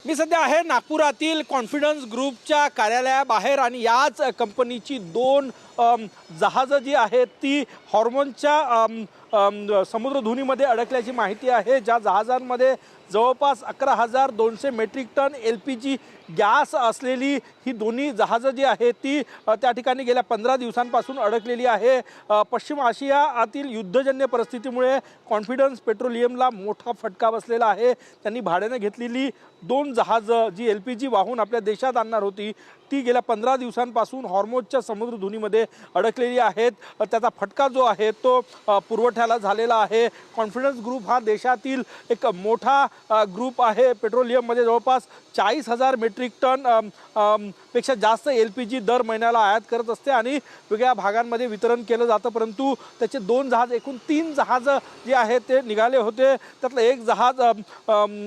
मी सध्या आहे नागपुरातील कॉन्फिडन्स ग्रुपच्या कार्यालयाबाहेर आणि याच कंपनीची दोन जहाज़ं जी आहेत ती हॉर्मोनच्या समुद्रधुनीमध्ये अडकल्याची माहिती आहे। ज्या जहाजांमध्ये जवळपास 11,200 मेट्रिक टन LPG गॅस असलेली ही दोन्ही जहाज़ं जी आहेत ती त्या ठिकाणी गेल्या 15 दिवसांपासून अडकलेली आहे। पश्चिम आशियातील युद्धजन्य परिस्थितीमुळे कॉन्फिडन्स पेट्रोलियमला मोठा फटका बसलेला आहे। त्यांनी भाड्याने घेतलेली दोन जहाज़ं जी LPG वाहून आपल्या देशात आणणार होती ती गेल्या 15 दिवसांपासून हॉर्मोनच्या समुद्रधुनीमध्ये अडकलेली आहेत। त्याचा फटका जो आहे तो पुरवठ्याला झालेला आहे। कॉन्फिडन्स ग्रुप हा देशातील एक मोठा ग्रुप आहे। पेट्रोलियममध्ये जवळपास 40,000 मेट्रिक टन पेक्षा जास्त LPG दर महिन्याला आयात करत असते आणि वेगळ्या भागांमध्ये वितरण केलं जातं। परंतु त्याचे दोन जहाज एकूण 3 जहाज जे आहेत ते निघाले होते। त्यातलं एक जहाज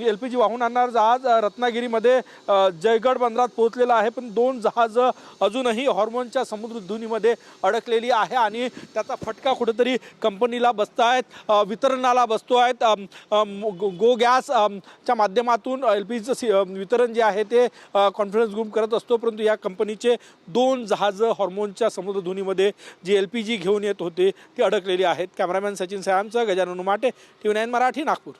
LPG वाहून आणणार जहाज रत्नागिरीमध्ये जयगड बंदरात पोहोचलेलं आहे, पण दोन जहाज अजूनही हॉर्मोनच्या समुद्रधुनीमध्ये अडकलेली आहे आणि त्याचा फटका कुठेतरी कंपनीला बसतायत, वितरणाला बसतोय। गो गॅस च्या माध्यमातून LPGचं वितरण जे आहे ते कॉन्फिडन्स ग्रुप करत असतो, परंतु या कंपनीचे दोन जहाज हॉर्मोनच्या समुद्रधुनीमध्ये जी LPG घेऊन येत होते ती अडकलेली आहेत। कॅमेरामॅन सचिन सयामसह गजानन उमाटे, TV9 मराठी, नागपूर।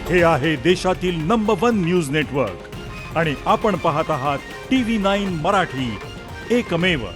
हे आहे देशातील नंबर 1 न्यूज नेटवर्क आणि आपण पाहत आहात TV9 मराठी, एकमेव।